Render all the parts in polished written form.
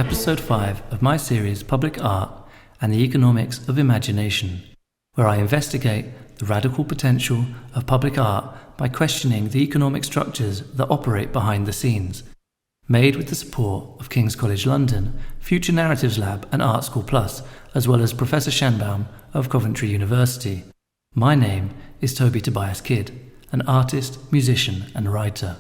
episode 5 of my series Public Art and the Economics of Imagination, where I investigate the radical potential of public art by questioning the economic structures that operate behind the scenes, made with the support of King's College London, Future Narratives Lab and Art School Plus, as well as Professor Schanbaum of Coventry University. My name is Toby Tobias Kidd, an artist, musician and writer.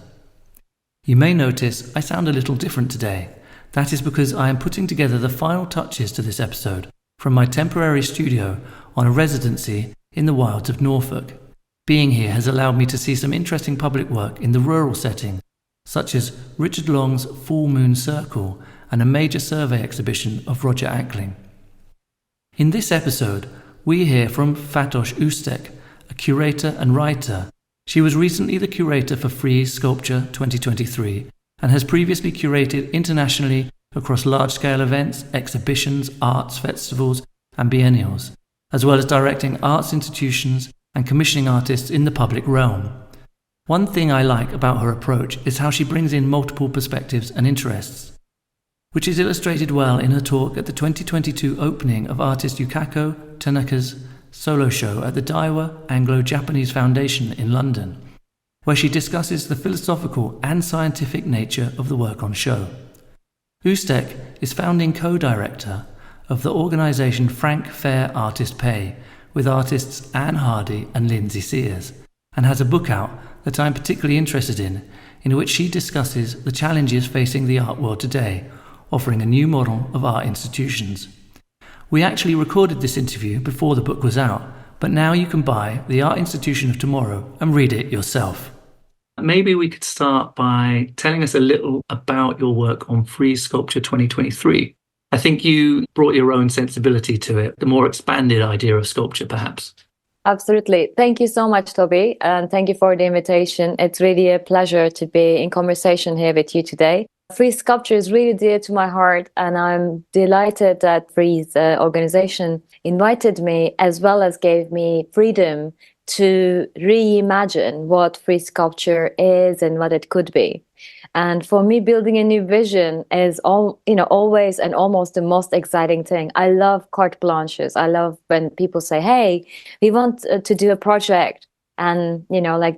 You may notice I sound a little different today. That is because I am putting together the final touches to this episode from my temporary studio on a residency in the wilds of Norfolk. Being here has allowed me to see some interesting public work in the rural setting, such as Richard Long's Full Moon Circle and a major survey exhibition of Roger Ackling. In this episode, we hear from Fatoş Üstek, a curator and writer. She was recently the curator for Frieze Sculpture 2023 and has previously curated internationally across large-scale events, exhibitions, arts festivals and biennials, as well as directing arts institutions and commissioning artists in the public realm. One thing I like about her approach is how she brings in multiple perspectives and interests, which is illustrated well in her talk at the 2022 opening of artist Yukako Tanaka's solo show at the Daiwa Anglo-Japanese Foundation in London, where she discusses the philosophical and scientific nature of the work on show. Üstek is founding co-director of the organisation Frank Fair Artist Pay with artists Anne Hardy and Lindsay Seers, and has a book out that I'm particularly interested in which she discusses the challenges facing the art world today, offering a new model of art institutions. We actually recorded this interview before the book was out, but now you can buy The Art Institution of Tomorrow and read it yourself. Maybe we could start by telling us a little about your work on Frieze Sculpture 2023. I think you brought your own sensibility to it, the more expanded idea of sculpture, perhaps. Absolutely. Thank you so much, Toby, and thank you for the invitation. It's really a pleasure to be in conversation here with you today. Frieze Sculpture is really dear to my heart, and I'm delighted that Frieze organization invited me, as well as gave me freedom to reimagine what Frieze Sculpture is and what it could be. And for me, building a new vision is always and almost the most exciting thing. I love carte blanches. I love when people say, "Hey, we want to do a project," and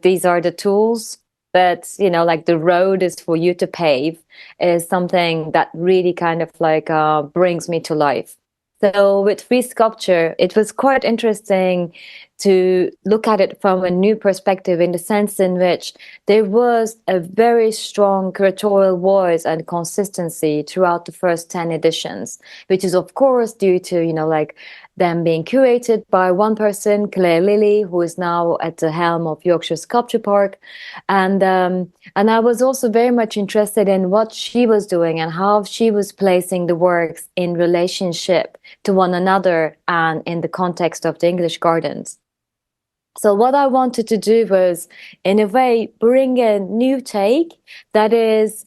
these are the tools, but the road is for you to pave, is something that really kind of brings me to life. So with Frieze Sculpture, it was quite interesting to look at it from a new perspective, in the sense in which there was a very strong curatorial voice and consistency throughout the first 10 editions, which is of course due to them being curated by one person, Claire Lilly, who is now at the helm of Yorkshire Sculpture Park. And I was also very much interested in what she was doing and how she was placing the works in relationship to one another and in the context of the English gardens. So what I wanted to do was, in a way, bring a new take that is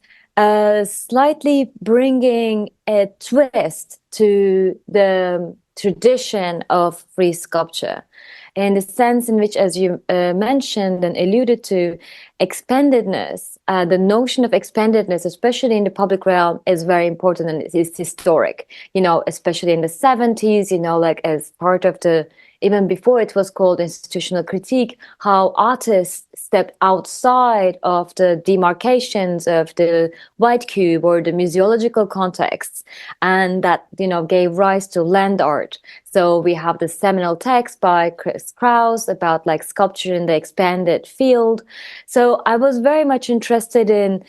slightly bringing a twist to the tradition of Frieze Sculpture, in the sense in which, as you mentioned and alluded to, expandedness, the notion of expandedness, especially in the public realm, is very important, and it's historic, especially in the 70s, as part of the, even before it was called institutional critique, how artists stepped outside of the demarcations of the white cube or the museological contexts, and that gave rise to land art. So we have the seminal text by Chris Kraus about sculpture in the expanded field. So I was very much interested in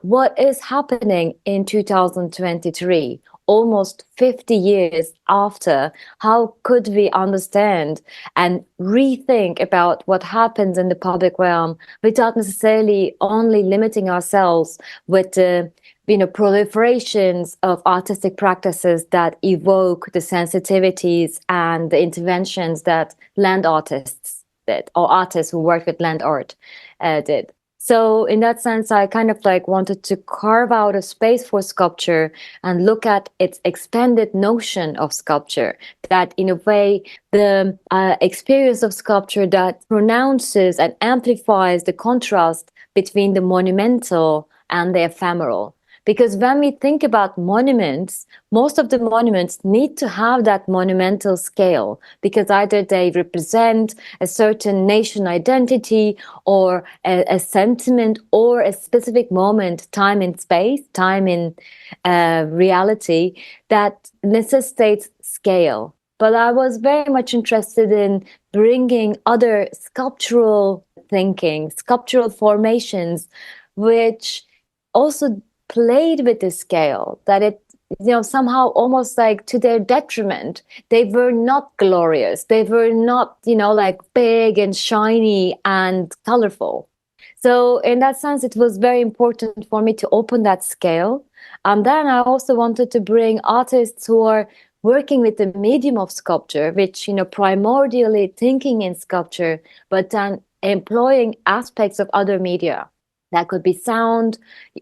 what is happening in 2023. Almost 50 years after, how could we understand and rethink about what happens in the public realm without necessarily only limiting ourselves with the proliferations of artistic practices that evoke the sensitivities and the interventions that land artists did, or artists who worked with land art did. So in that sense, I kind of wanted to carve out a space for sculpture and look at its expanded notion of sculpture, that in a way, the experience of sculpture that pronounces and amplifies the contrast between the monumental and the ephemeral. Because when we think about monuments, most of the monuments need to have that monumental scale, because either they represent a certain nation identity or a sentiment or a specific moment, time in space, time in reality, that necessitates scale. But I was very much interested in bringing other sculptural thinking, sculptural formations, which also played with the scale, that it, somehow almost like to their detriment. They were not glorious. They were not, like big and shiny and colorful. So in that sense, it was very important for me to open that scale. And then I also wanted to bring artists who are working with the medium of sculpture, which, primordially thinking in sculpture, but then employing aspects of other media. That could be sound.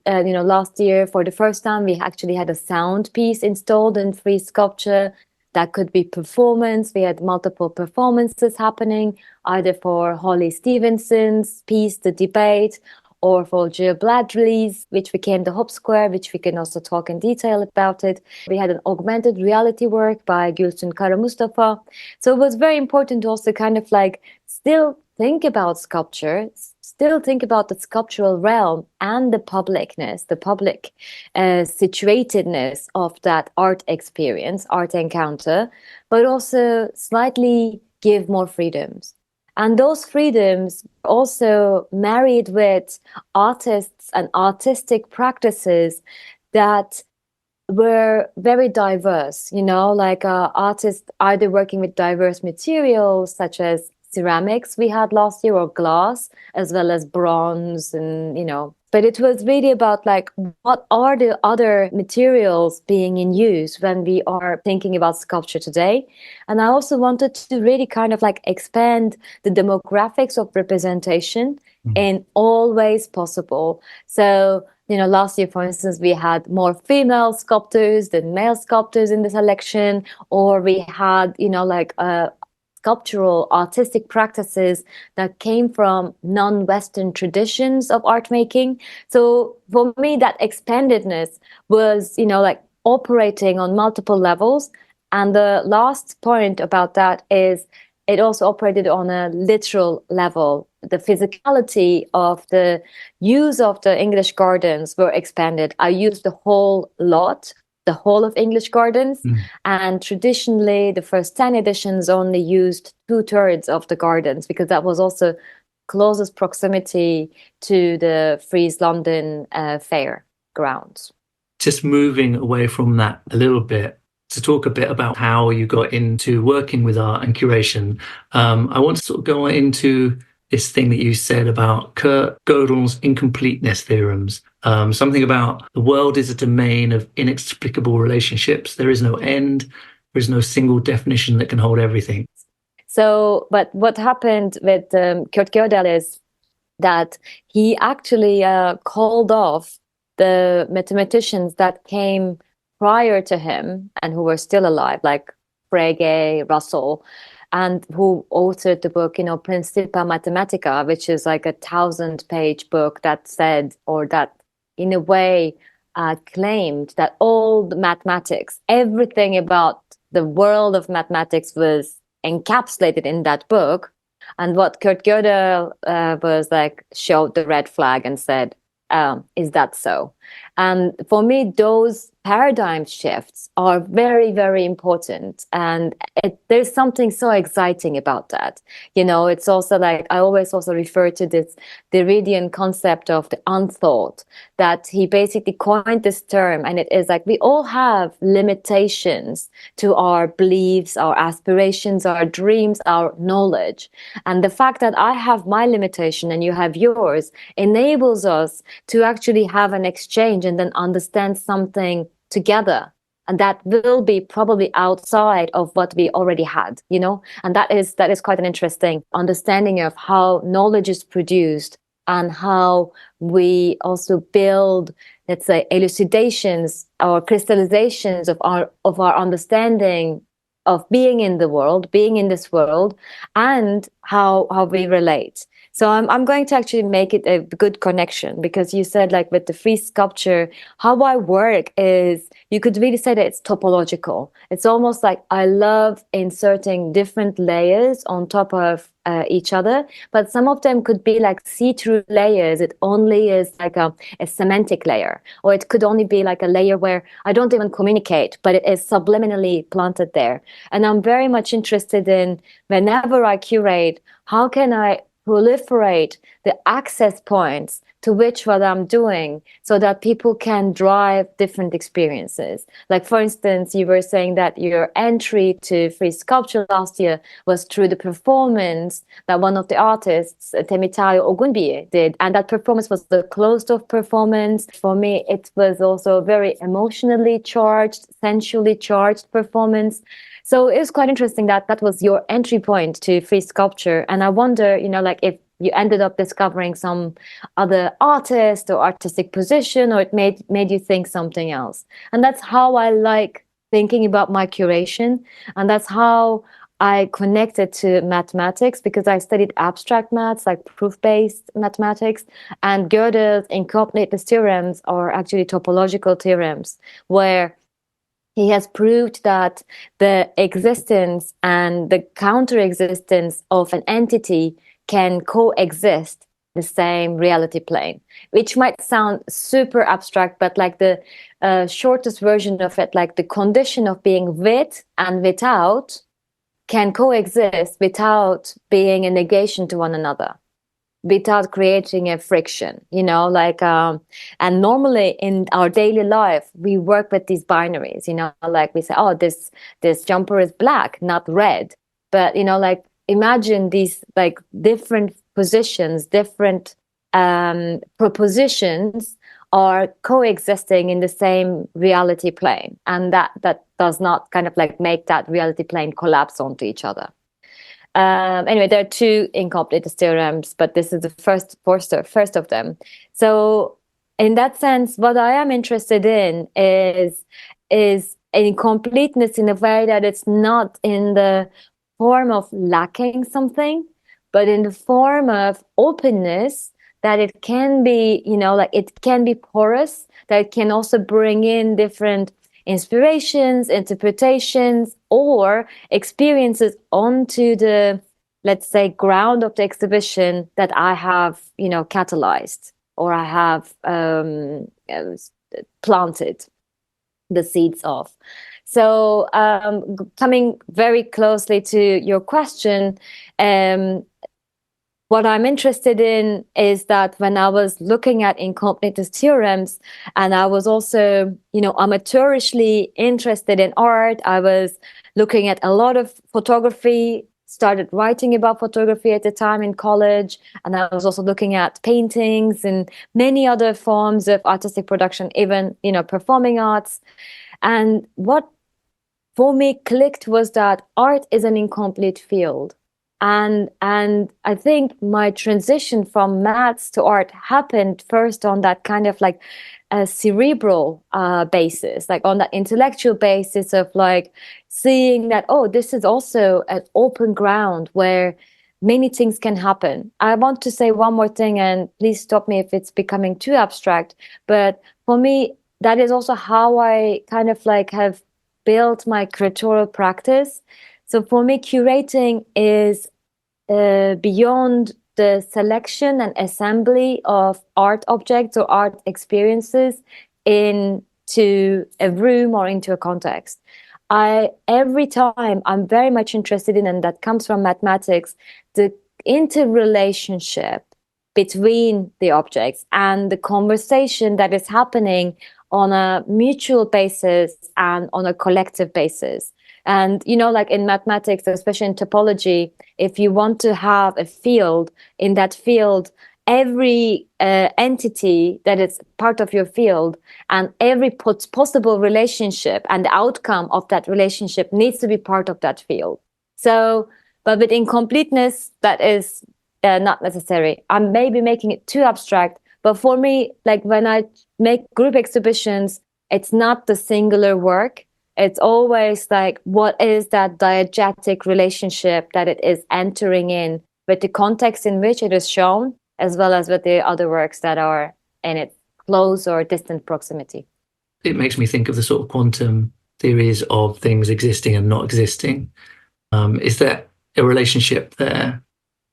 Last year, for the first time, we actually had a sound piece installed in Frieze Sculpture. That could be performance. We had multiple performances happening, either for Holly Stevenson's piece, The Debate, or for Jill Bladley's, which became the Hop Square, which we can also talk in detail about it. We had an augmented reality work by Gülsün Kara Mustafa. So it was very important to also kind of like still think about sculpture, still think about the sculptural realm and the publicness, the public situatedness of that art experience, art encounter, but also slightly give more freedoms. And those freedoms also married with artists and artistic practices that were very diverse, like artists either working with diverse materials such as ceramics we had last year, or glass, as well as bronze, and but it was really about like, what are the other materials being in use when we are thinking about sculpture today. And I also wanted to really kind of like expand the demographics of representation in all ways possible. So last year, for instance, we had more female sculptors than male sculptors in the selection, or we had sculptural artistic practices that came from non-Western traditions of art making. So for me, that expandedness was, operating on multiple levels. And the last point about that is it also operated on a literal level. The physicality of the use of the English gardens were expanded. I used the whole lot, the whole of English gardens. And traditionally, the first 10 editions only used 2/3 of the gardens, because that was also closest proximity to the Frieze London fair grounds. Just moving away from that a little bit, to talk a bit about how you got into working with art and curation, I want to sort of go into this thing that you said about Kurt Gödel's incompleteness theorems. Something about the world is a domain of inexplicable relationships. There is no end. There is no single definition that can hold everything. So, but what happened with Kurt Gödel is that he actually called off the mathematicians that came prior to him and who were still alive, like Frege, Russell, and who authored the book, Principia Mathematica, which is like a 1,000-page book that said, or that in a way claimed that all the mathematics, everything about the world of mathematics was encapsulated in that book. And what Kurt Gödel was like, showed the red flag and said, is that so? And for me, those paradigm shifts are very, very important. And there's something so exciting about that. It's also like, I always also refer to this Derridian concept of the unthought, that he basically coined this term. And it is like, we all have limitations to our beliefs, our aspirations, our dreams, our knowledge. And the fact that I have my limitation and you have yours enables us to actually have an exchange and then understand something together, and that will be probably outside of what we already had, and that is quite an interesting understanding of how knowledge is produced and how we also build, let's say, elucidations or crystallizations of our understanding of being in the world, being in this world, and how we relate. So I'm going to actually make it a good connection, because you said like with the Frieze sculpture, how I work is, you could really say that it's topological. It's almost like I love inserting different layers on top of each other, but some of them could be like see-through layers. It only is like a semantic layer, or it could only be like a layer where I don't even communicate, but it is subliminally planted there. And I'm very much interested in, whenever I curate, how can I proliferate the access points to which what I'm doing, so that people can drive different experiences. Like, for instance, you were saying that your entry to Frieze Sculpture last year was through the performance that one of the artists, Temitayo Ogunbiye, did. And that performance was the closed-off performance. For me, it was also a very emotionally charged, sensually charged performance. So it was quite interesting that that was your entry point to Frieze Sculpture. And I wonder, like if you ended up discovering some other artist or artistic position, or it made you think something else. And that's how I like thinking about my curation. And that's how I connected to mathematics, because I studied abstract maths, like proof-based mathematics. And Gödel's incompleteness theorems are actually topological theorems, where he has proved that the existence and the counter-existence of an entity can coexist the same reality plane, which might sound super abstract, but like the shortest version of it, like the condition of being with and without can coexist without being a negation to one another, without creating a friction, and normally in our daily life, we work with these binaries, like we say, oh, this jumper is black, not red. But, like, imagine these like different positions, different propositions are coexisting in the same reality plane. And that does not kind of like make that reality plane collapse onto each other. Anyway, there are two incompleteness theorems, but this is the first of them. So in that sense, what I am interested in is incompleteness in a way that it's not in the form of lacking something, but in the form of openness, that it can be, like it can be porous, that it can also bring in different inspirations, interpretations, or experiences onto the, let's say, ground of the exhibition that I have, catalyzed, or I have planted the seeds of. So coming very closely to your question, what I'm interested in is that when I was looking at incompleteness theorems, and I was also, amateurishly interested in art, I was looking at a lot of photography, started writing about photography at the time in college, and I was also looking at paintings and many other forms of artistic production, even, performing arts. And what for me clicked was that art is an incomplete field. And I think my transition from maths to art happened first on that kind of like a cerebral basis, like on that intellectual basis of like seeing that, oh, this is also an open ground where many things can happen. I want to say one more thing, and please stop me if it's becoming too abstract. But for me, that is also how I kind of like have built my curatorial practice. So for me, curating is beyond the selection and assembly of art objects or art experiences into a room or into a context. Every time I'm very much interested in, and that comes from mathematics, the interrelationship between the objects and the conversation that is happening on a mutual basis and on a collective basis. And, like in mathematics, especially in topology, if you want to have a field, in that field, every entity that is part of your field and every possible relationship and the outcome of that relationship needs to be part of that field. So, but with incompleteness, that is not necessary. I'm maybe making it too abstract, but for me, like when I make group exhibitions, it's not the singular work. It's always like, what is that diegetic relationship that it is entering in with the context in which it is shown, as well as with the other works that are in its close or distant proximity. It makes me think of the sort of quantum theories of things existing and not existing. Is there a relationship there?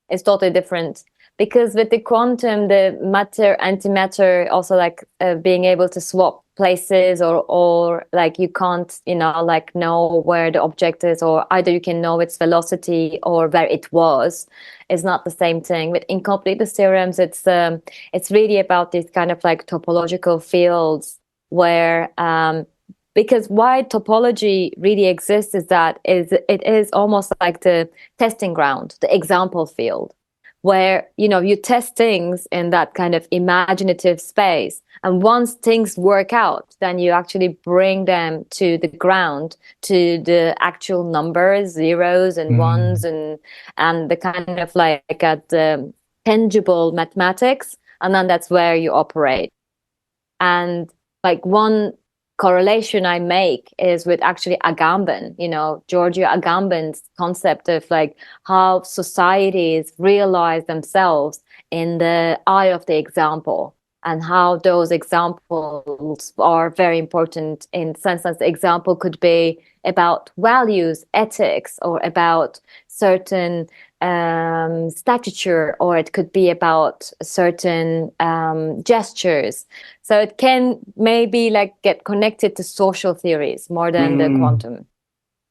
It's totally different, because with the quantum, the matter antimatter also like being able to swap places, or like you can't like know where the object is, or either you can know its velocity or where it was, is not the same thing. With incompleteness theorems, it's really about these kind of like topological fields where because why topology really exists is that it is almost like the testing ground, the example field, where you test things in that kind of imaginative space, and once things work out, then you actually bring them to the ground, to the actual numbers, zeros and ones, and the kind of like at the tangible mathematics, and then that's where you operate. And like one correlation I make is with actually Agamben, Giorgio Agamben's concept of like how societies realize themselves in the eye of the example, and how those examples are very important in the sense that the example could be about values, ethics, or about certain stature, or it could be about certain gestures. So it can maybe like get connected to social theories more than the quantum.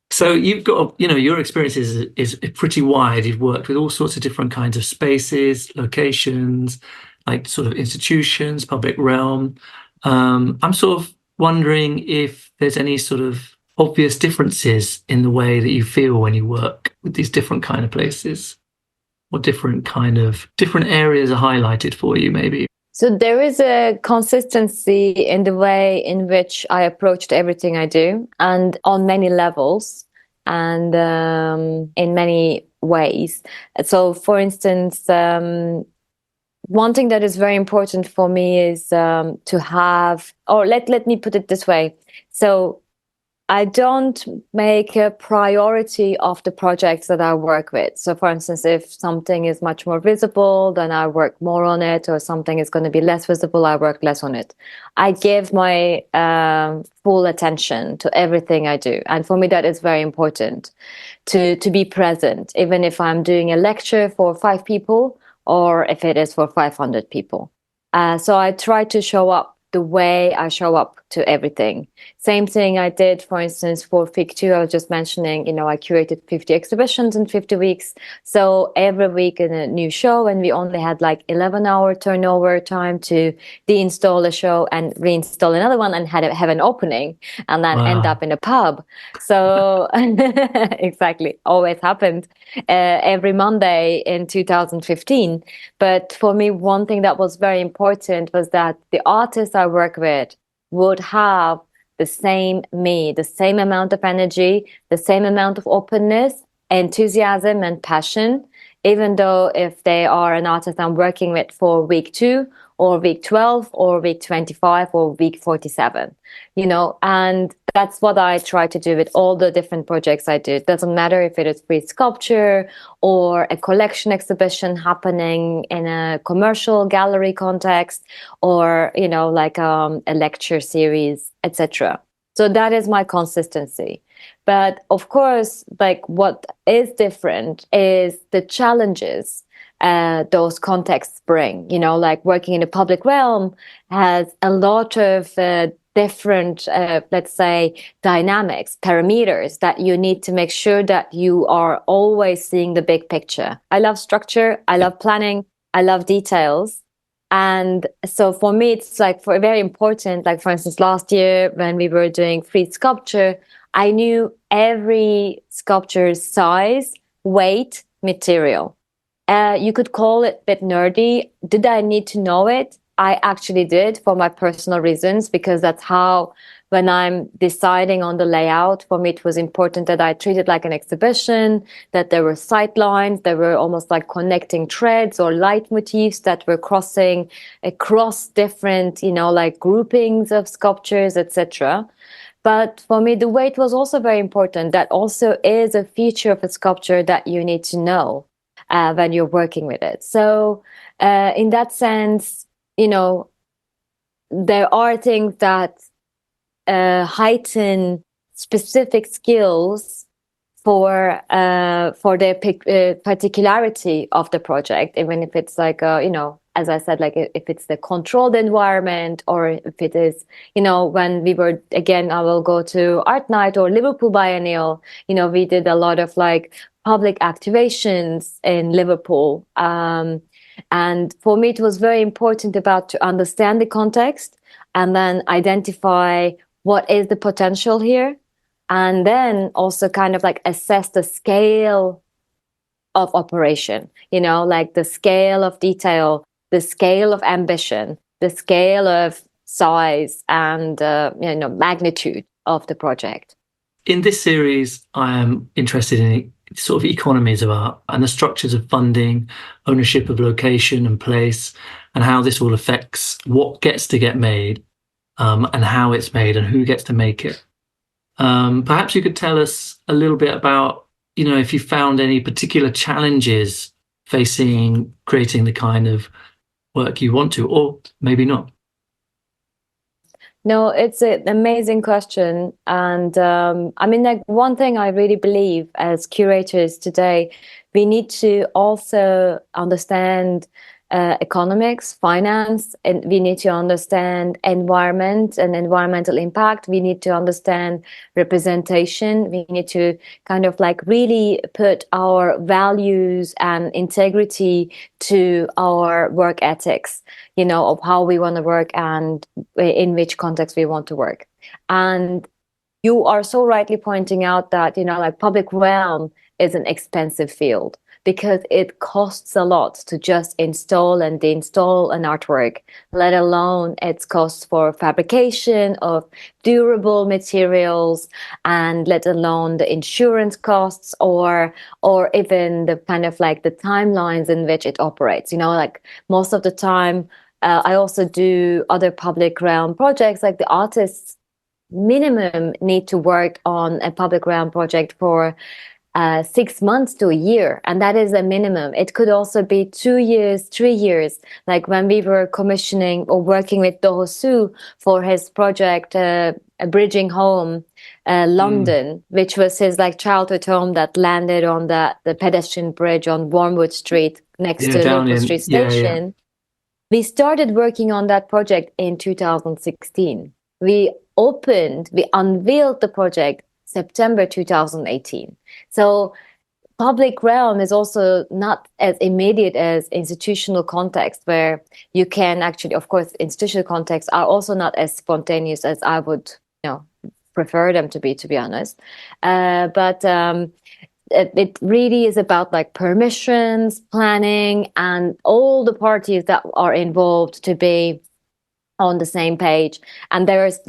So you've got, your experience is pretty wide. You've worked with all sorts of different kinds of spaces, locations, like sort of institutions, public realm. I'm sort of wondering if there's any sort of obvious differences in the way that you feel when you work with these different kind of places, or different areas are highlighted for you, maybe. So there is a consistency in the way in which I approached everything I do, and on many levels, and in many ways. So for instance, one thing that is very important for me is to have, or let me put it this way. So I don't make a priority of the projects that I work with. So for instance, if something is much more visible, then I work more on it, or something is going to be less visible, I work less on it. I give my full attention to everything I do. And for me, that is very important to be present, even if I'm doing a lecture for 5 people, or if it is for 500 people. So I try to show up the way I show up to everything. Same thing I did, for instance, for FIG 2, I was just mentioning, I curated 50 exhibitions in 50 weeks. So every week in a new show, and we only had like 11-hour turnover time to deinstall a show and reinstall another one, and have an opening, and then end up in a pub. So exactly, always happened every Monday in 2015. But for me, one thing that was very important was that the artists I work with would have the same amount of energy, the same amount of openness, enthusiasm, and passion, even though if they are an artist I'm working with for week 2, or week 12, or week 25, or week 47, and that's what I try to do with all the different projects I do. It doesn't matter if it is Frieze Sculpture, or a collection exhibition happening in a commercial gallery context, or, like a lecture series, etc. So that is my consistency. But of course, like what is different is the challenges those contexts bring. Like working in the public realm has a lot of different, let's say, dynamics, parameters that you need to make sure that you are always seeing the big picture. I love structure, I love planning, I love details. And so for me, it's like very important, like for instance, last year when we were doing Frieze Sculpture, I knew every sculpture's size, weight, material. You could call it a bit nerdy. Did I need to know it? I actually did, for my personal reasons, because that's how, when I'm deciding on the layout, for me it was important that I treat it like an exhibition, that there were sight lines, there were almost like connecting threads or leitmotifs that were crossing across different, like groupings of sculptures, etc. But for me, the weight was also very important. That also is a feature of a sculpture that you need to know. when you're working with it. So in that sense, there are things that heighten specific skills for the particularity of the project, even if it's like as I said, like if it's the controlled environment, or if it is, when we were, again, I will go to Art Night or Liverpool Biennial, we did a lot of like public activations in Liverpool. And for me, it was very important to understand the context and then identify what is the potential here. And then also kind of like assess the scale of operation, like the scale of detail, the scale of ambition, the scale of size, and magnitude of the project. In this series, I am interested in sort of economies of art and the structures of funding, ownership of location and place, and how this all affects what gets to get made, and how it's made and who gets to make it. Perhaps you could tell us a little bit about, if you found any particular challenges facing creating the kind of work you want to, or maybe not. No, it's an amazing question. And like one thing I really believe as curators today, we need to also understand economics, finance, and we need to understand environment and environmental impact. We need to understand representation. We need to kind of like really put our values and integrity to our work ethics, of how we want to work and in which context we want to work. And you are so rightly pointing out that, like public realm is an expensive field, because it costs a lot to just install and deinstall an artwork, let alone its costs for fabrication of durable materials, and let alone the insurance costs, or even the kind of like the timelines in which it operates. Like most of the time, I also do other public realm projects, like the artists minimum need to work on a public realm project for 6 months to a year, and that is a minimum. It could also be 2 years, 3 years. Like when we were commissioning or working with Dohosu for his project, Bridging Home, London, which was his like childhood home that landed on the pedestrian bridge on Wormwood Street next to Liverpool Street Station. Yeah. We started working on that project in 2016. We unveiled the project September 2018. So public realm is also not as immediate as institutional context, where you can actually, of course, institutional contexts are also not as spontaneous as I would, prefer them to be honest. But it really is about like permissions, planning, and all the parties that are involved to be on the same page. And there's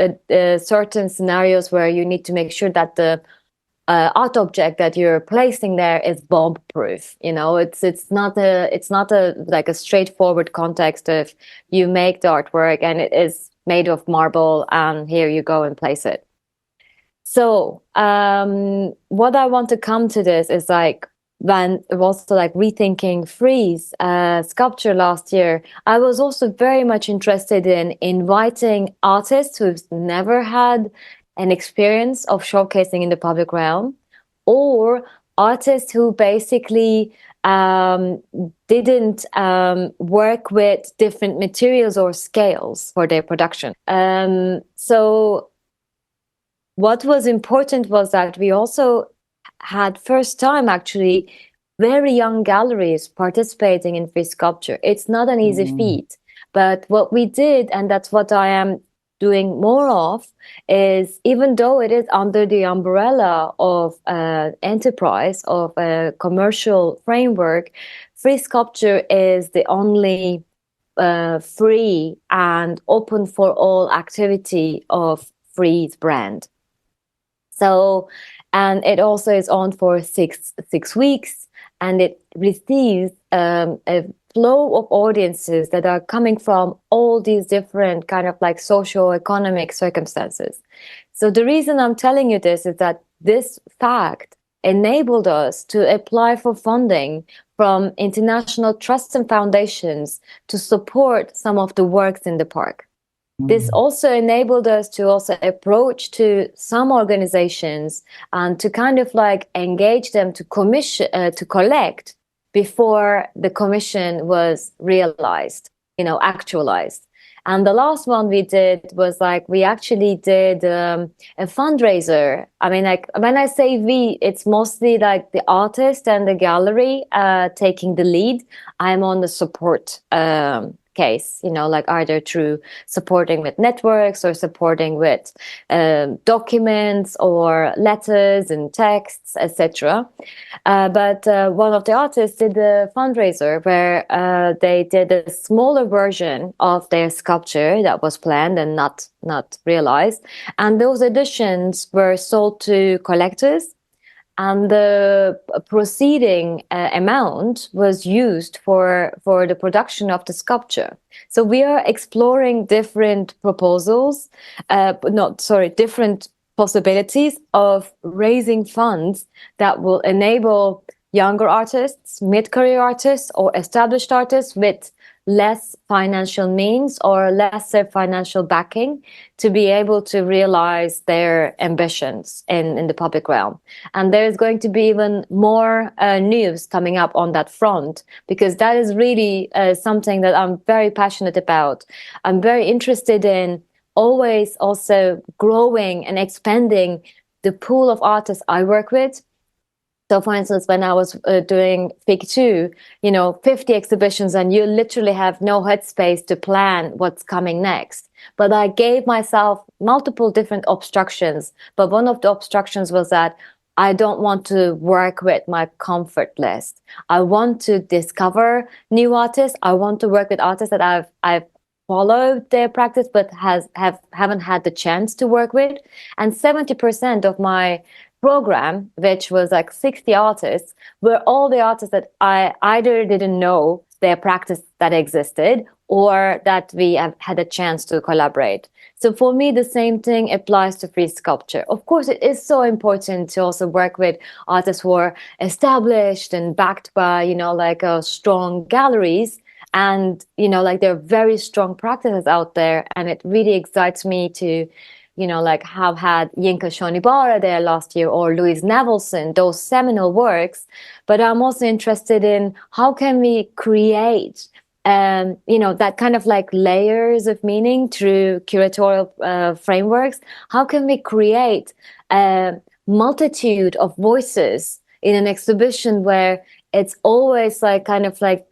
certain scenarios where you need to make sure that the art object that you're placing there is bomb proof. It's not a like a straightforward context of you make the artwork and it is made of marble and here you go and place it. So what I want to come to this is like, when also like rethinking Frieze Sculpture last year, I was also very much interested in inviting artists who've never had an experience of showcasing in the public realm, or artists who basically didn't work with different materials or scales for their production. So what was important was that we also had first time actually very young galleries participating in Frieze Sculpture. It's not an easy feat, but what we did, and that's what I am doing more of, is even though it is under the umbrella of enterprise, of a commercial framework, Frieze Sculpture is the only free and open for all activity of Frieze brand. So, and it also is on for six weeks, and it receives a flow of audiences that are coming from all these different kind of like socio-economic circumstances. So the reason I'm telling you this is that this fact enabled us to apply for funding from international trusts and foundations to support some of the works in the park. This also enabled us to also approach to some organizations and to kind of like engage them to commission, to collect before the commission was realized, actualized. And the last one we did was like, we actually did a fundraiser. I mean, like when I say we, it's mostly like the artist and the gallery taking the lead. I'm on the support case, like either through supporting with networks or supporting with documents or letters and texts, etc. But one of the artists did a fundraiser where they did a smaller version of their sculpture that was planned and not realized, and those editions were sold to collectors. And the proceeding amount was used for the production of the sculpture. So we are exploring different proposals, different possibilities of raising funds that will enable younger artists, mid-career artists, or established artists with less financial means or lesser financial backing to be able to realize their ambitions in the public realm. And there's going to be even more news coming up on that front, because that is really something that I'm very passionate about. I'm very interested in always also growing and expanding the pool of artists I work with. So, for instance, when I was doing FIG 2, 50 exhibitions, and you literally have no headspace to plan what's coming next. But I gave myself multiple different obstructions. But one of the obstructions was that I don't want to work with my comfort list. I want to discover new artists. I want to work with artists that I've followed their practice but haven't had the chance to work with. And 70% of my program, which was like 60 artists, were all the artists that I either didn't know their practice that existed or that we have had a chance to collaborate. So for me, the same thing applies to Frieze Sculpture. Of course, it is so important to also work with artists who are established and backed by, strong galleries. And, there are very strong practices out there. And it really excites me to have had Yinka Shonibara there last year, or Louise Nevelson, those seminal works. But I'm also interested in how can we create, that kind of like layers of meaning through curatorial frameworks. How can we create a multitude of voices in an exhibition where it's always like kind of like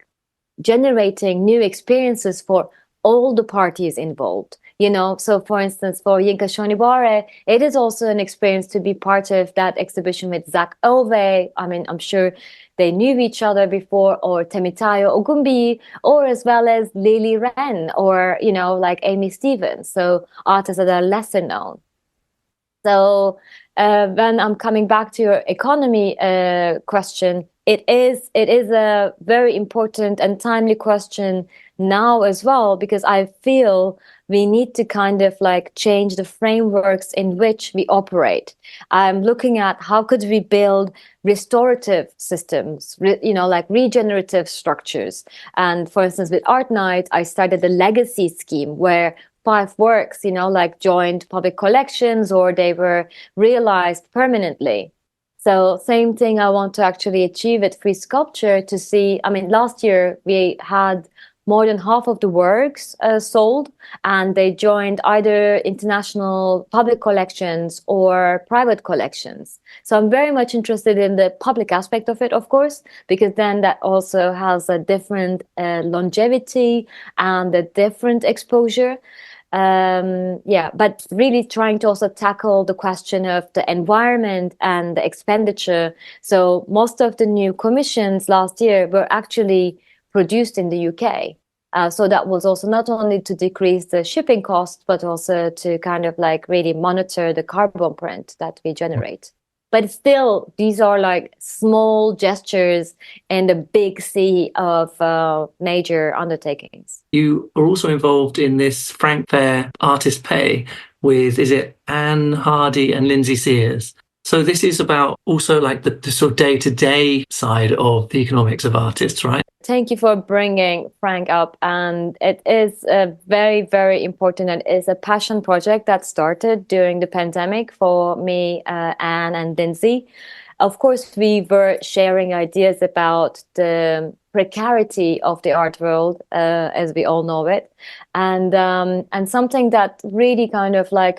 generating new experiences for all the parties involved? So for instance, for Yinka Shonibare, it is also an experience to be part of that exhibition with Zach Ove. I mean, I'm sure they knew each other before, or Temitayo Ogumbi, or as well as Lily Wren, or, like Amy Stevens. So artists that are lesser known. So when I'm coming back to your economy question, it is a very important and timely question now as well, because I feel we need to kind of like change the frameworks in which we operate. I'm looking at how could we build restorative systems, like regenerative structures. And for instance, with Art Night, I started the legacy scheme where 5 works, joined public collections or they were realized permanently. So same thing I want to actually achieve at Frieze Sculpture to see. I mean, last year we had more than half of the works sold, and they joined either international public collections or private collections. So I'm very much interested in the public aspect of it, of course, because then that also has a different longevity and a different exposure. But really trying to also tackle the question of the environment and the expenditure. So most of the new commissions last year were actually produced in the UK. So that was also not only to decrease the shipping costs, but also to kind of like really monitor the carbon print that we generate. But still, these are like small gestures in the big sea of major undertakings. You are also involved in this Frank Fair Artist Pay with, is it Anne Hardy and Lindsay Seers? So this is about also like the sort of day-to-day side of the economics of artists, right? Thank you for bringing Frank up. And it is a very, very important and is a passion project that started during the pandemic for me, Anne and Lindsay. Of course, we were sharing ideas about the precarity of the art world, as we all know it, and something that really kind of like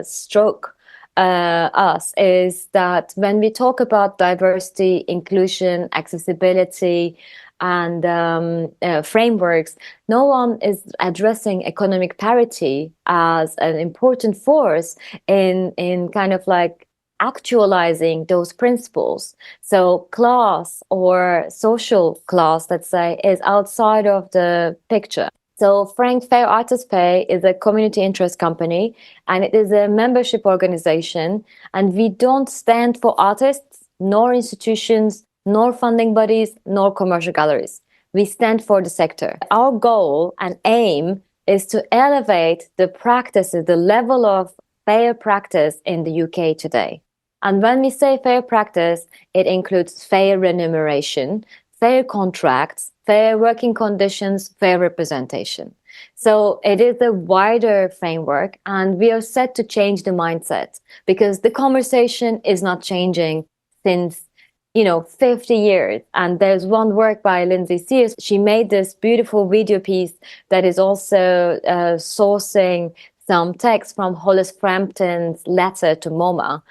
struck us is that when we talk about diversity, inclusion, accessibility, and frameworks, no one is addressing economic parity as an important force in kind of like actualizing those principles. So class or social class, let's say, is outside of the picture. So Frank Fair Artist Pay is a community interest company, and it is a membership organization, and we don't stand for artists, nor institutions, nor funding bodies, nor commercial galleries. We stand for the sector. Our goal and aim is to elevate the practices, the level of fair practice in the UK today. And when we say fair practice, it includes fair remuneration, fair contracts, fair working conditions, fair representation. So it is a wider framework, and we are set to change the mindset because the conversation is not changing since 50 years. And there's one work by Lindsay Seers. She made this beautiful video piece that is also sourcing some text from Hollis Frampton's letter to MoMA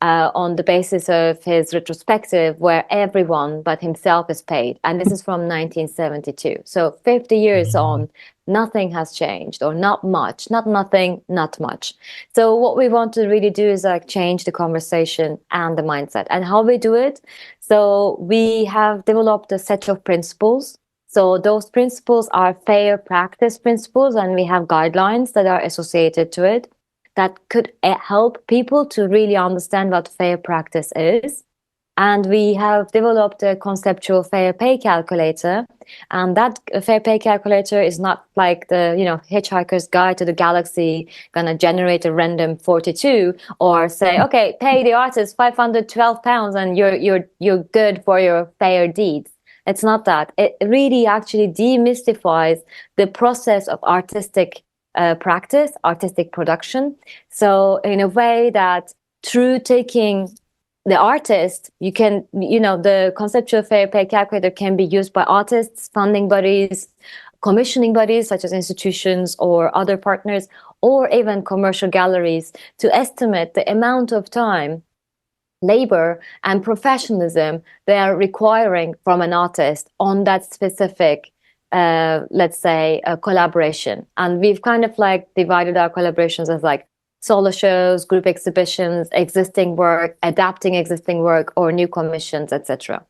on the basis of his retrospective where everyone but himself is paid. And this is from 1972. So 50 years on, nothing has changed, or not much, not nothing, not much. So what we want to really do is like change the conversation and the mindset. And how we do it? So we have developed a set of principles. So those principles are fair practice principles, and we have guidelines that are associated to it that could help people to really understand what fair practice is. And we have developed a conceptual fair pay calculator, and that fair pay calculator is not like the Hitchhiker's Guide to the Galaxy, gonna generate a random 42 or say, okay, pay the artist £512 and you're good for your fair deeds. It's not that. It really actually demystifies the process of artistic practice, artistic production. So in a way that through taking the artist, you can, the conceptual fair pay calculator can be used by artists, funding bodies, commissioning bodies such as institutions or other partners, or even commercial galleries to estimate the amount of time, labor, and professionalism they are requiring from an artist on that specific, let's say, collaboration. And we've kind of like divided our collaborations as like solo shows, group exhibitions, existing work, adapting existing work, or new commissions, etc.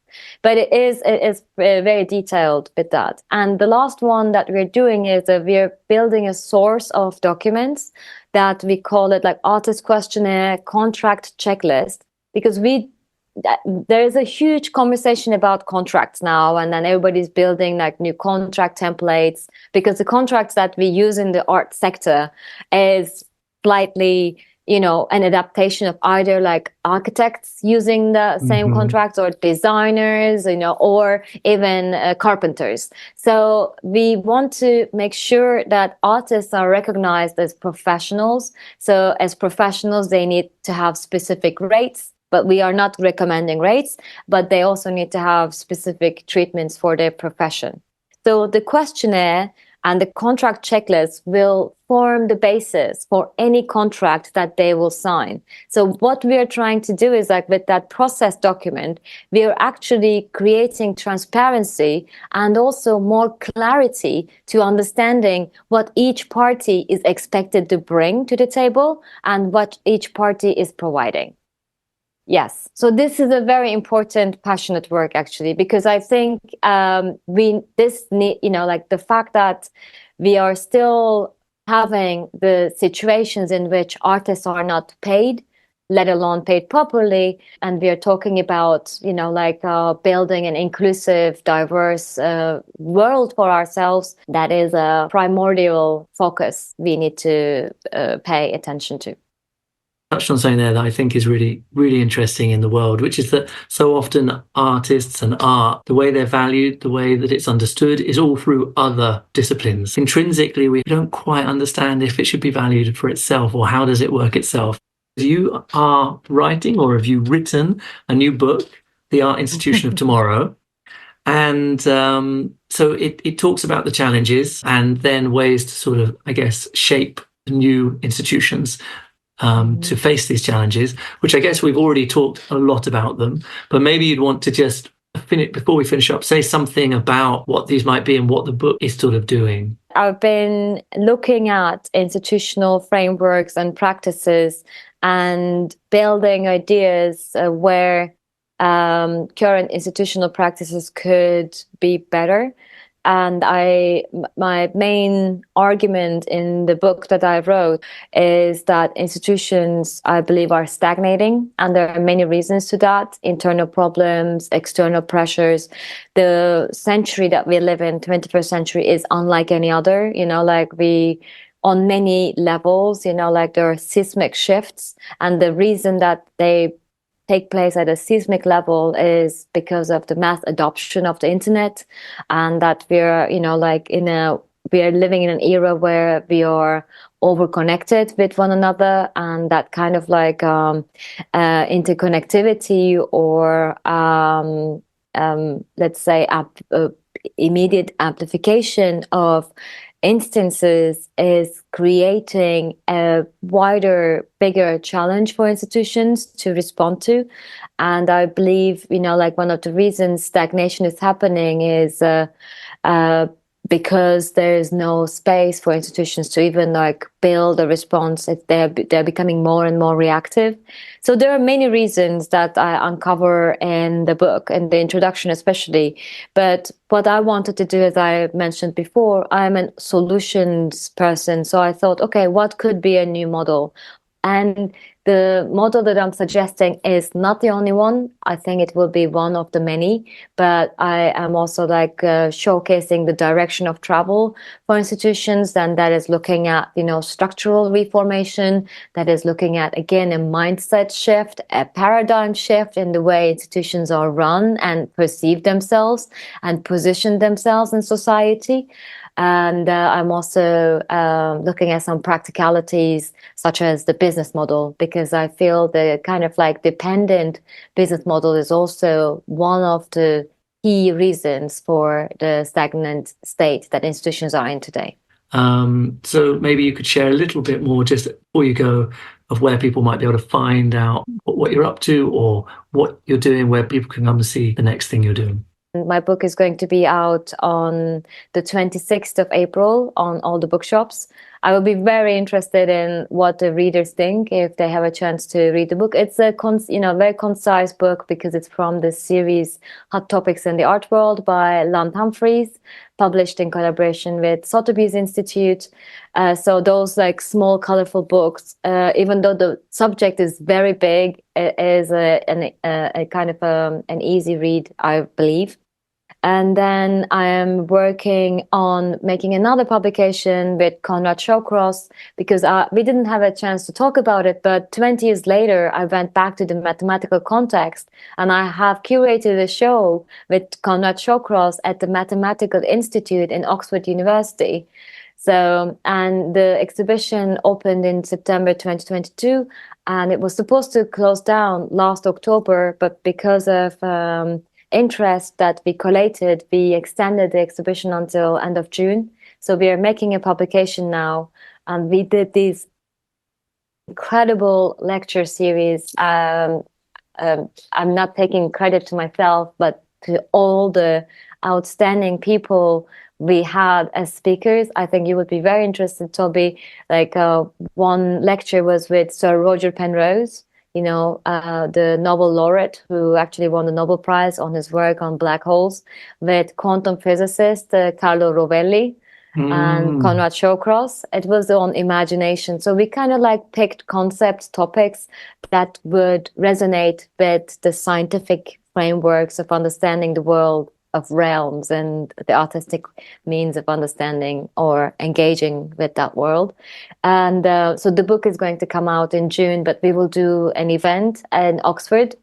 But it is very detailed with that. And the last one that we're doing is we're building a source of documents that we call it like artist questionnaire, contract checklist, because there is a huge conversation about contracts now, and then everybody's building like new contract templates because the contracts that we use in the art sector is slightly, an adaptation of either like architects using the same contracts, or designers, or even carpenters. So we want to make sure that artists are recognized as professionals. So as professionals, they need to have specific rates, but we are not recommending rates, but they also need to have specific treatments for their profession. So the questionnaire and the contract checklist will form the basis for any contract that they will sign. So what we are trying to do is like with that process document, we are actually creating transparency and also more clarity to understanding what each party is expected to bring to the table and what each party is providing. Yes. So this is a very important, passionate work, actually, because I think like the fact that we are still having the situations in which artists are not paid, let alone paid properly. And we are talking about, building an inclusive, diverse world for ourselves. That is a primordial focus we need to pay attention to. touched on something there that I think is really, really interesting in the world, which is that so often artists and art, the way they're valued, the way that it's understood is all through other disciplines. Intrinsically, we don't quite understand if it should be valued for itself or how does it work itself. You are writing, or have you written a new book, The Art Institution of Tomorrow? And so it talks about the challenges and then ways to sort of, I guess, shape new institutions to face these challenges, which I guess we've already talked a lot about them. But maybe you'd want to just finish, before we finish up, say something about what these might be and what the book is sort of doing. I've been looking at institutional frameworks and practices and building ideas where current institutional practices could be better. And my main argument in the book that I wrote is that institutions, I believe, are stagnating. And there are many reasons to that: internal problems, external pressures. The century that we live in, 21st century, is unlike any other. On many levels, there are seismic shifts. And the reason that they take place at a seismic level is because of the mass adoption of the internet, and that we're living in an era where we are overconnected with one another, and that kind of interconnectivity or let's say immediate amplification of instances is creating a wider, bigger challenge for institutions to respond to. And I believe, one of the reasons stagnation is happening is because there is no space for institutions to even build a response. They're becoming more and more reactive. So there are many reasons that I uncover in the book, and the introduction especially. But what I wanted to do, as I mentioned before, I'm a solutions person. So I thought, okay, what could be a new model? And the model that I'm suggesting is not the only one. I think it will be one of the many, but I am also showcasing the direction of travel for institutions, and that is looking at, structural reformation, that is looking at, again, a mindset shift, a paradigm shift in the way institutions are run and perceive themselves and position themselves in society. And I'm also looking at some practicalities, such as the business model, because I feel the kind of dependent business model is also one of the key reasons for the stagnant state that institutions are in today. So maybe you could share a little bit more, just before you go, of where people might be able to find out what you're up to or what you're doing, where people can come and see the next thing you're doing. My book is going to be out on the 26th of April on all the bookshops. I will be very interested in what the readers think if they have a chance to read the book. It's a very concise book because it's from the series Hot Topics in the Art World by Lund Humphries, published in collaboration with Sotheby's Institute. So those small, colorful books, even though the subject is very big, it is a kind of an easy read, I believe. And then I am working on making another publication with Konrad Shawcross, because we didn't have a chance to talk about it, but 20 years later, I went back to the mathematical context, and I have curated a show with Konrad Shawcross at the Mathematical Institute in Oxford University. So, and the exhibition opened in September 2022, and it was supposed to close down last October, but because of interest that we collated, we extended the exhibition until end of June. So we are making a publication now, and we did this incredible lecture series. I'm not taking credit to myself, but to all the outstanding people we had as speakers. I think you would be very interested, Toby. One lecture was with Sir Roger Penrose, the Nobel laureate who actually won the Nobel Prize on his work on black holes, with quantum physicist Carlo Rovelli and Konrad Shawcross. It was on imagination. So we kind of picked concept topics that would resonate with the scientific frameworks of understanding the world of realms and the artistic means of understanding or engaging with that world. And so the book is going to come out in June, but we will do an event in Oxford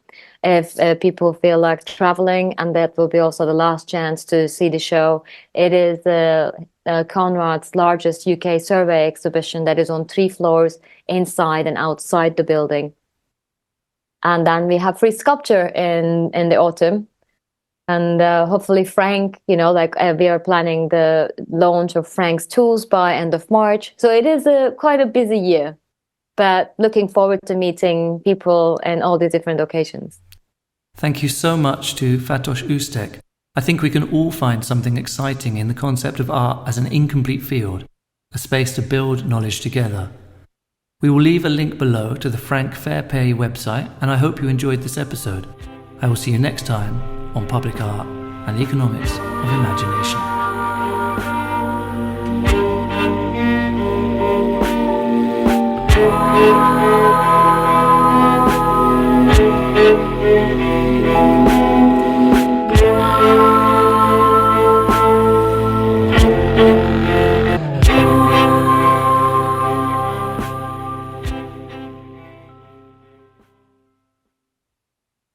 if people feel like traveling, and that will be also the last chance to see the show. It is Conrad's largest UK survey exhibition that is on 3 floors inside and outside the building. And then we have Frieze Sculpture in the autumn. And hopefully Frank, we are planning the launch of Frank's tools by end of March. So it is quite a busy year, but looking forward to meeting people in all the different occasions. Thank you so much to Fatoş Üstek. I think we can all find something exciting in the concept of art as an incomplete field, a space to build knowledge together. We will leave a link below to the Frank Fairpay website, and I hope you enjoyed this episode. I will see you next time on Public Art and the Economics of Imagination. Thank you.